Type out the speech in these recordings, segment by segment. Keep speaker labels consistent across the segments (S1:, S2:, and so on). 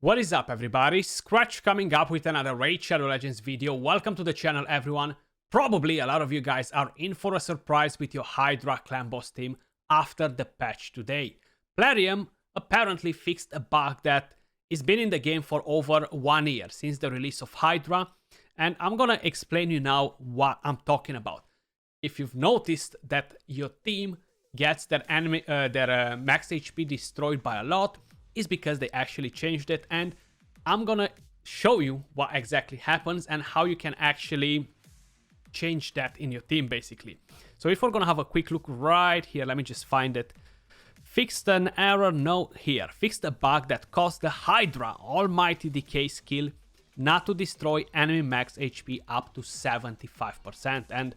S1: What is up, everybody? Skratch coming up with another Raid Shadow Legends video. Welcome to the channel, everyone. Probably a lot of you guys are in for a surprise with your Hydra clan boss team after the patch today. Plarium apparently fixed a bug that has been in the game for over 1 year since the release of Hydra, and I'm gonna explain you now what I'm talking about. If you've noticed that your team gets their max HP destroyed by a lot, is because they actually changed it, and I'm gonna show you what exactly happens and how you can actually change that in your team, basically. So if we're gonna have a quick look right here, let me just find it. Fixed an error note here. Fixed a bug that caused the Hydra Almighty Decay skill not to destroy enemy max HP up to 75%. And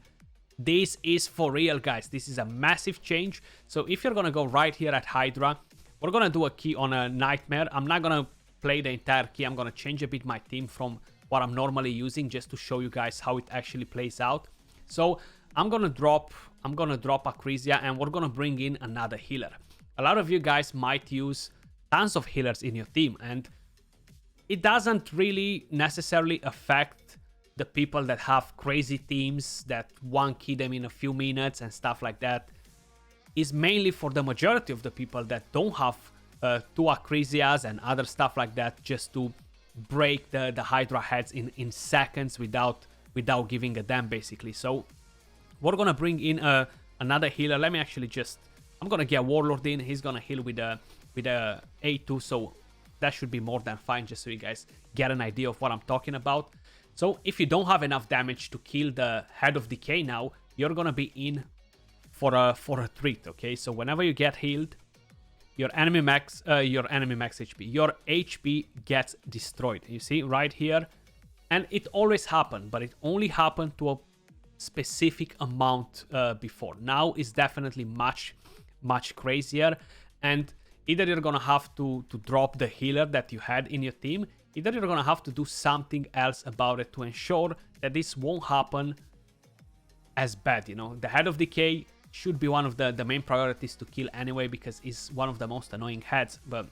S1: this is for real, guys. This is a massive change. So if you're gonna go right here at Hydra, we're gonna do a key on a Nightmare. I'm not gonna play the entire key. I'm gonna change a bit my team from what I'm normally using just to show you guys how it actually plays out. So I'm gonna drop Acrisia, and we're gonna bring in another healer. A lot of you guys might use tons of healers in your team, and it doesn't really necessarily affect the people that have crazy teams that one key them in a few minutes and stuff like that. Is mainly for the majority of the people that don't have two Acrisias and other stuff like that, just to break the Hydra heads in seconds without giving a damn, basically. So we're gonna bring in another healer. Let me actually I'm gonna get Warlord in. He's gonna heal with a A2, so that should be more than fine, just so you guys get an idea of what I'm talking about. So if you don't have enough damage to kill the Head of Decay now, you're gonna be in for a treat, okay? So whenever you get healed, your enemy max HP, your HP gets destroyed. You see right here, and it always happened, but it only happened to a specific amount before. Now it's definitely much crazier, and either you're gonna have to drop the healer that you had in your team, either you're gonna have to do something else about it to ensure that this won't happen as bad. You know, the Head of Decay should be one of the main priorities to kill anyway, because it's one of the most annoying heads. But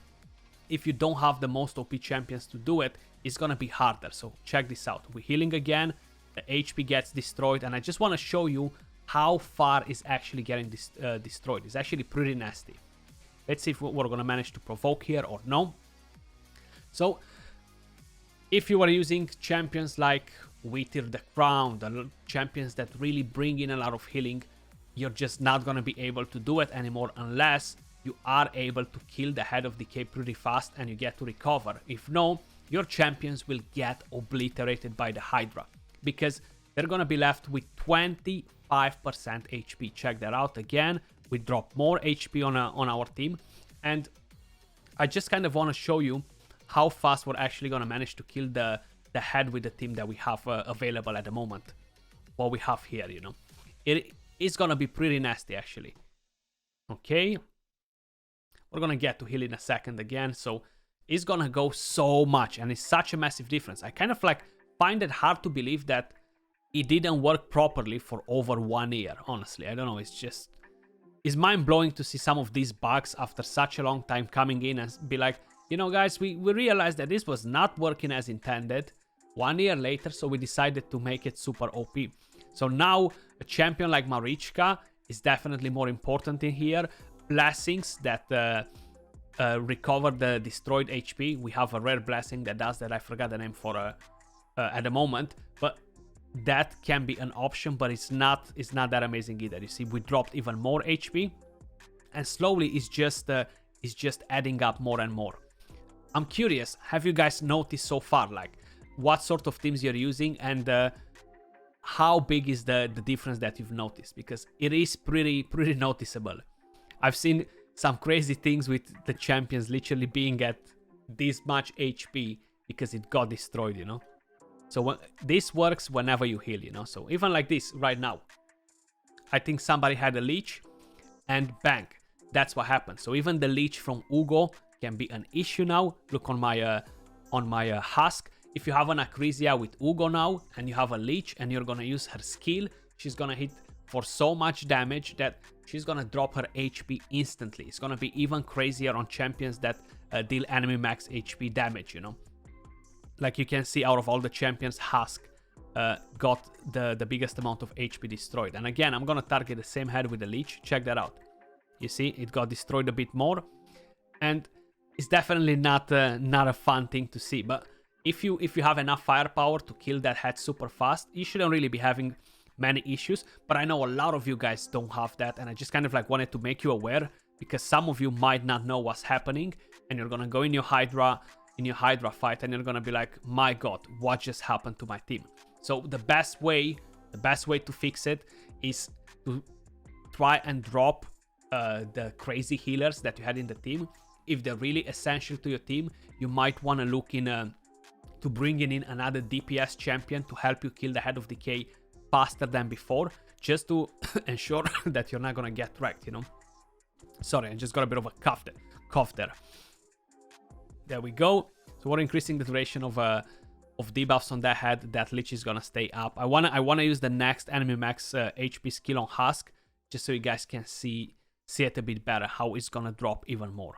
S1: if you don't have the most OP champions to do it, it's gonna be harder. So check this out. We're healing again, the HP gets destroyed, and I just want to show you how far is actually getting destroyed. It's actually pretty nasty. Let's see if we're gonna manage to provoke here or no. So if you are using champions like Wither the Crown, the champions that really bring in a lot of healing, you're just not gonna be able to do it anymore unless you are able to kill the Head of Decay pretty fast and you get to recover. If no, your champions will get obliterated by the Hydra, because they're gonna be left with 25% HP. Check that out again. We drop more HP on our team, and I just kind of want to show you how fast we're actually gonna manage to kill the head with the team that we have available at the moment. What we have here, you know, it is gonna be pretty nasty actually. Okay, we're gonna get to heal in a second again. So it's gonna go so much, and it's such a massive difference. I kind of like find it hard to believe that it didn't work properly for over 1 year. Honestly, I don't know. It's mind-blowing to see some of these bugs after such a long time coming in and be like, you know, guys, we realized that this was not working as intended 1 year later, so we decided to make it super OP. So now a champion like Marichka is definitely more important in here. Blessings that recover the destroyed HP. We have a rare blessing that does that. I forgot the name for at the moment, but that can be an option, but it's not that amazing either. You see, we dropped even more HP, and slowly it's just adding up more and more. I'm curious, have you guys noticed so far, like, what sort of teams you're using, and how big is the difference that you've noticed? Because it is pretty noticeable. I've seen some crazy things with the champions literally being at this much HP because it got destroyed, you know. So this works whenever you heal, you know. So even like this right now, I think somebody had a leech, and bang, that's what happened. So even the leech from Ugo can be an issue now. Look on my husk. If you have an Acrisia with Ugo now and you have a leech and you're gonna use her skill, she's gonna hit for so much damage that she's gonna drop her HP instantly. It's gonna be even crazier on champions that deal enemy max HP damage, you know. Like you can see, out of all the champions, Husk got the biggest amount of HP destroyed. And again, I'm gonna target the same head with the Leech. Check that out. You see, it got destroyed a bit more. And it's definitely not a fun thing to see. But if you have enough firepower to kill that head super fast, you shouldn't really be having many issues. But I know a lot of you guys don't have that, and I just kind of like wanted to make you aware, because some of you might not know what's happening, and you're gonna go in your Hydra fight, and you're gonna be like, my god, what just happened to my team? So the best way to fix it is to try and drop the crazy healers that you had in the team. If they're really essential to your team, you might want to look in to bringing in another DPS champion to help you kill the Head of Decay faster than before, just to ensure that you're not gonna get wrecked, you know. Sorry, I just got a bit of a cough there. There we go. So we're increasing the duration of debuffs on that head. That Lich is gonna stay up. I wanna use the next enemy max HP skill on Husk, just so you guys can see it a bit better, how it's gonna drop even more.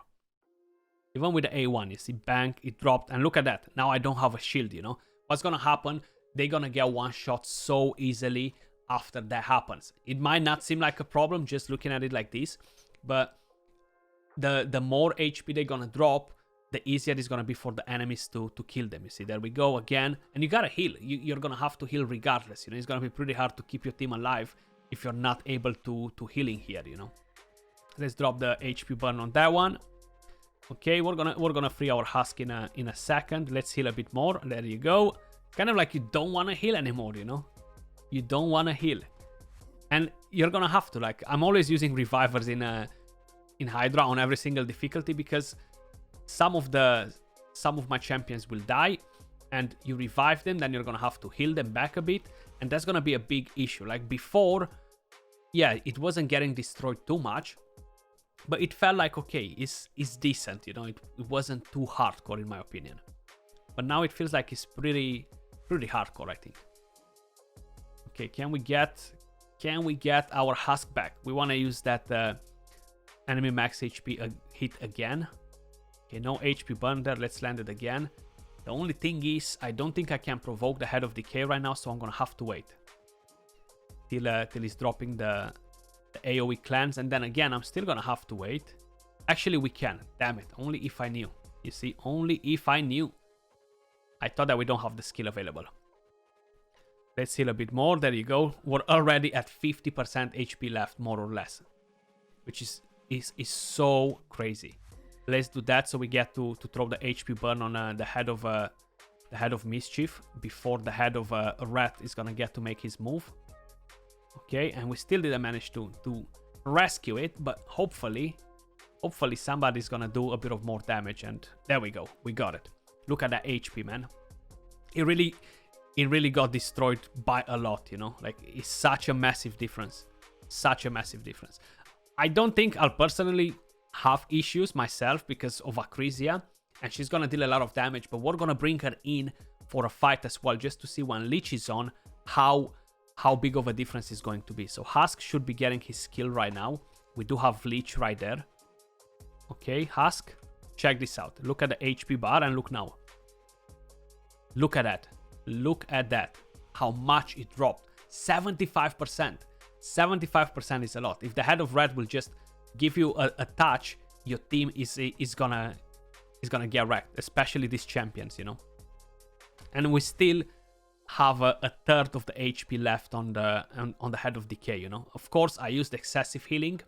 S1: Even with the A1, you see, bang, it dropped, and look at that. Now I don't have a shield, you know. What's gonna happen? They're gonna get one shot so easily after that happens. It might not seem like a problem just looking at it like this, but the more HP they're gonna drop, the easier it's gonna be for the enemies to kill them. You see, there we go again. And you gotta heal. You're gonna have to heal regardless, you know. It's gonna be pretty hard to keep your team alive if you're not able to heal in here, you know. Let's drop the HP burn on that one. Okay, we're gonna free our Husk in a second. Let's heal a bit more. There you go. Kind of like you don't want to heal anymore, you know. You don't want to heal, and you're gonna have to. Like, I'm always using revivers in Hydra on every single difficulty, because some of my champions will die, and you revive them, then you're gonna have to heal them back a bit, and that's gonna be a big issue. Like before, yeah, it wasn't getting destroyed too much, but it felt like, okay, it's decent, you know. It wasn't too hardcore in my opinion. But now it feels like it's pretty hardcore, I think. Okay, can we get our Husk back? We want to use that enemy max HP hit again. Okay, no HP burn there. Let's land it again. The only thing is, I don't think I can provoke the Head of Decay right now, so I'm gonna have to wait till he's dropping the AoE cleanse, and then again I'm still gonna have to wait. Actually, we can. Damn it! Only if I knew. You see, only if I knew. I thought that we don't have the skill available. Let's heal a bit more. There you go. We're already at 50% HP left, more or less, which is so crazy. Let's do that so we get to throw the HP burn on the head of Mischief before the head of Rat is gonna get to make his move. Okay, and we still didn't manage to rescue it, but hopefully somebody's gonna do a bit of more damage, and there we go. We got it. Look at that HP, man. It really got destroyed by a lot, you know. Like, it's such a massive difference. Such a massive difference. I don't think I'll personally have issues myself because of Acrisia, and she's gonna deal a lot of damage, but we're gonna bring her in for a fight as well, just to see when Lich is on how big of a difference is going to be. So Husk should be getting his skill right now. We do have Lich right there. Okay, Husk, check this out. Look at the HP bar and look now. Look at that. Look at that. How much it dropped. 75%. 75% is a lot. If the Head of Red will just give you a touch, your team is gonna get wrecked, especially these champions, you know. And we still have a third of the HP left on the Head of Decay, you know. Of course, I used excessive healing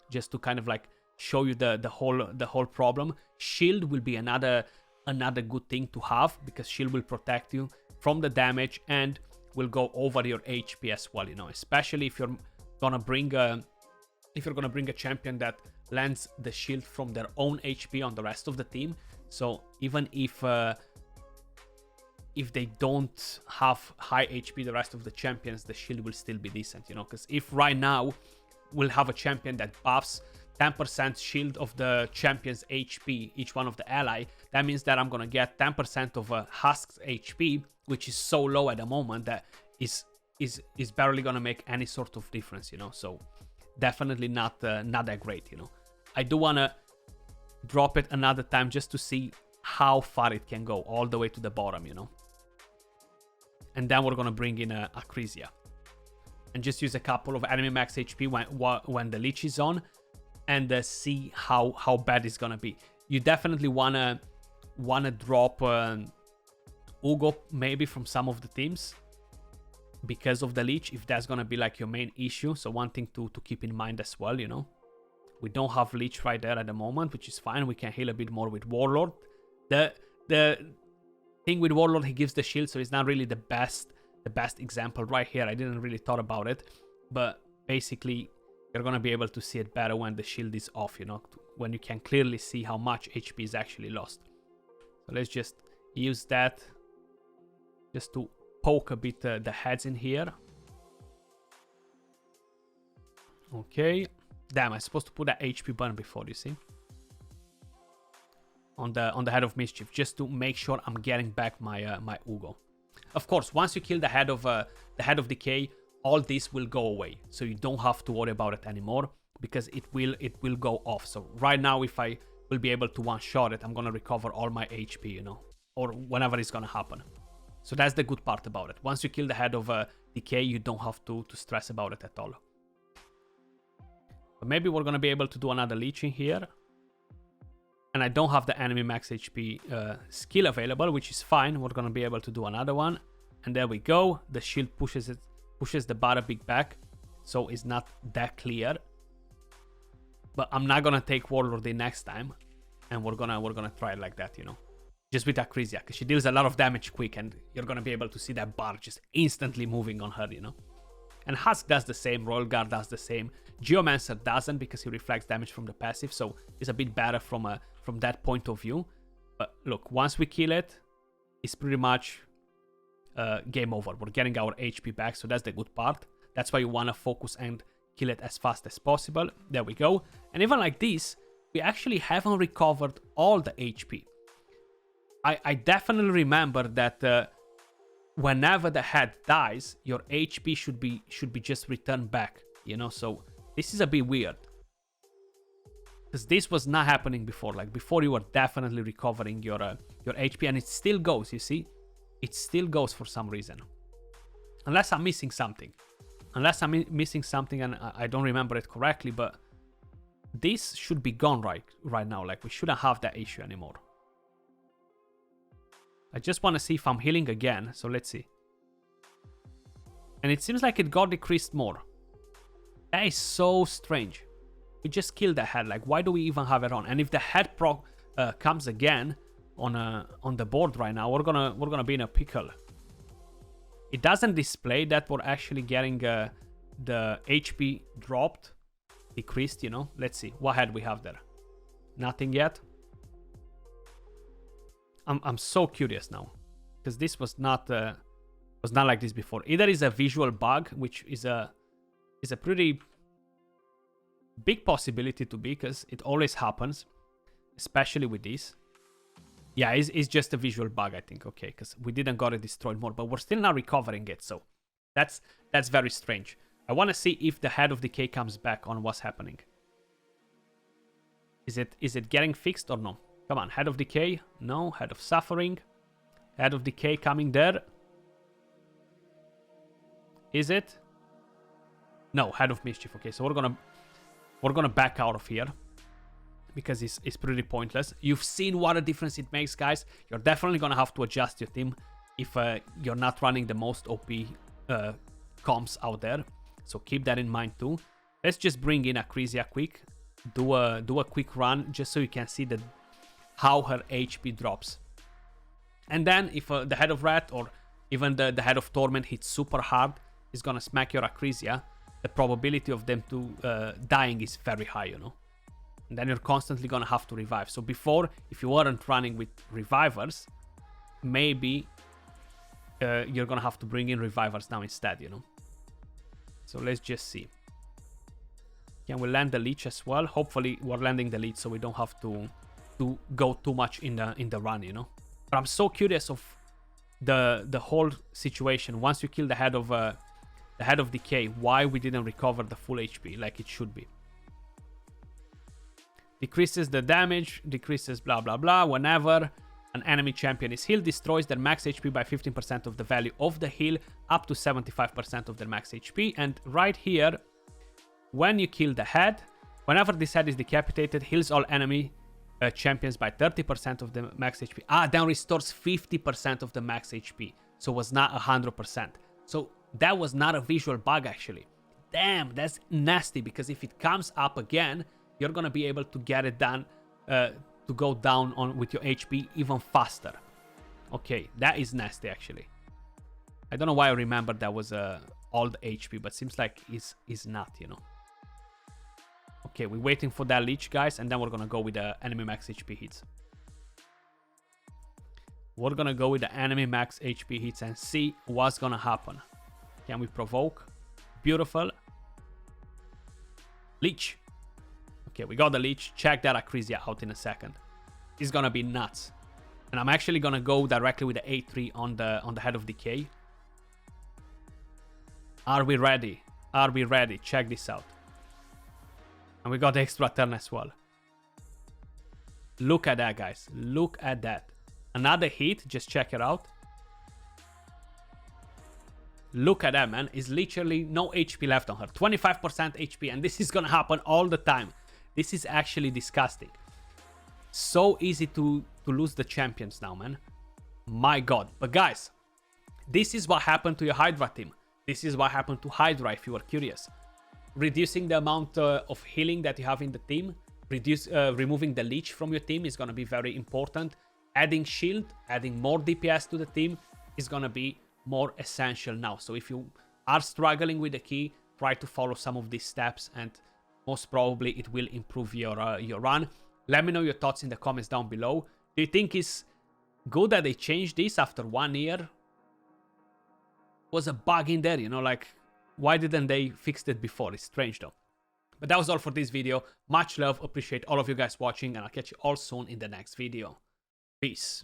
S1: just to kind of like show you the whole problem. Shield will be another good thing to have, because shield will protect you from the damage and will go over your HP as well, you know. Especially if you're gonna bring a champion that lands the shield from their own HP on the rest of the team. So even if they don't have high HP, the rest of the champions, the shield will still be decent, you know. Because if right now we'll have a champion that buffs 10% shield of the champion's HP, each one of the ally, that means that I'm gonna get 10% of Husk's HP, which is so low at the moment that is is barely gonna make any sort of difference, you know. So definitely not that great, you know. I do wanna drop it another time just to see how far it can go, all the way to the bottom, you know. And then we're gonna bring in a Acrisia and just use a couple of enemy max HP when the leech is on, and see how bad it's gonna be. You definitely wanna drop Ugo maybe from some of the teams because of the leech, if that's gonna be like your main issue. So one thing to keep in mind as well, you know. We don't have leech right there at the moment, which is fine. We can heal a bit more with Warlord. The thing with Warlord, he gives the shield, so it's not really the best example right here. I didn't really thought about it, but basically you're gonna be able to see it better when the shield is off, you know, when you can clearly see how much HP is actually lost. So let's just use that just to poke a bit the heads in here. Okay. Damn, I'm supposed to put that HP button before, you see? On the head of mischief, just to make sure I'm getting back my my Ugo. Of course, once you kill the head of decay, all this will go away. So you don't have to worry about it anymore, because it will go off. So right now, if I will be able to one-shot it, I'm gonna recover all my HP, you know, or whenever it's gonna happen. So that's the good part about it. Once you kill the head of decay, you don't have to stress about it at all. But maybe we're gonna be able to do another leech in here. And I don't have the enemy max HP skill available, which is fine. We're gonna be able to do another one. And there we go. The shield pushes the bar a bit back, so it's not that clear. But I'm not gonna take Warlord the next time, and we're gonna try it like that, you know. Just with Acrisia, because she deals a lot of damage quick, and you're gonna be able to see that bar just instantly moving on her, you know. And Husk does the same, Royal Guard does the same. Geomancer doesn't, because he reflects damage from the passive, so it's a bit better from that point of view. But look, once we kill it, it's pretty much game over. We're getting our HP back, so that's the good part. That's why you want to focus and kill it as fast as possible. There we go. And even like this, we actually haven't recovered all the HP. I definitely remember that whenever the head dies, your HP should be just returned back, you know. So this is a bit weird, because this was not happening before. Like before, you were definitely recovering your HP, and it still goes. You see, it still goes for some reason, unless I'm missing something. Unless I'm missing something and I don't remember it correctly, but this should be gone right now. Like we shouldn't have that issue anymore. I just want to see if I'm healing again. So let's see. And it seems like it got decreased more. That is so strange. We just killed the head. Like, why do we even have it on? And if the head comes again on the board right now, we're gonna be in a pickle. It doesn't display that we're actually getting the HP dropped, decreased. You know. Let's see what head we have there. Nothing yet. I'm so curious now, because this was not like this before. Either is a visual bug, which is a pretty big possibility to be, because it always happens, especially with this. Yeah, it's just a visual bug, I think. Okay, because we didn't got it destroyed more, but we're still not recovering it. So that's very strange. I want to see if the head of decay comes back on what's happening. Is it getting fixed or no? Come on, head of decay. No, head of suffering. Head of decay coming there. Is it? No, head of mischief. Okay, so we're gonna back out of here, because it's pretty pointless. You've seen what a difference it makes, guys. You're definitely gonna have to adjust your team if you're not running the most OP comps out there. So keep that in mind too. Let's just bring in Acrisia quick. Do a quick run just so you can see how her HP drops. And then if the head of rat or even the head of torment hits super hard, is gonna smack your Acrisia. The probability of them to dying is very high, you know. And then you're constantly gonna have to revive. So before, if you weren't running with revivers, maybe you're gonna have to bring in revivers now instead, you know. So let's just see. Can we land the leech as well? Hopefully we're landing the leech, so we don't have to go too much in the run, you know. But I'm so curious of the whole situation. Once you kill the head of the Head of Decay, why we didn't recover the full HP like it should be. Decreases the damage, decreases blah blah blah. Whenever an enemy champion is healed, destroys their max HP by 15% of the value of the heal, up to 75% of their max HP. And right here, when you kill the head, whenever this head is decapitated, heals all enemy champions by 30% of the max HP. Then restores 50% of the max HP. So it was not 100%. So that was not a visual bug actually. Damn, that's nasty, because if it comes up again, you're gonna be able to get it done, to go down on with your HP even faster. Okay, that is nasty actually. I don't know why I remember that was all the HP, but seems like is not, you know. Okay, we're waiting for that leech, guys, and then we're gonna go with the enemy max HP hits. We're gonna go with the enemy max HP hits and see what's gonna happen. Can we provoke? Beautiful. Leech. Okay, we got the leech. Check that Acrizia out in a second. It's gonna be nuts. And I'm actually gonna go directly with the A3 on the Head of Decay. Are we ready? Are we ready? Check this out. And we got the extra turn as well. Look at that, guys. Look at that. Another hit. Just check it out. Look at that, man. It's literally no HP left on her. 25% HP. And this is gonna happen all the time. This is actually disgusting. So easy to lose the champions now, man. My god. But guys, this is what happened to your Hydra team. This is what happened to Hydra, if you were curious. Reducing the amount of healing that you have in the team. Removing the leech from your team is going to be very important. Adding shield, adding more DPS to the team is going to be more essential now. So if you are struggling with the key, try to follow some of these steps, and most probably it will improve your run. Let me know your thoughts in the comments down below. Do you think it's good that they changed this after 1 year? Was a bug in there, you know, like, why didn't they fix it before? It's strange though. But that was all for this video. Much love, appreciate all of you guys watching, and I'll catch you all soon in the next video. Peace.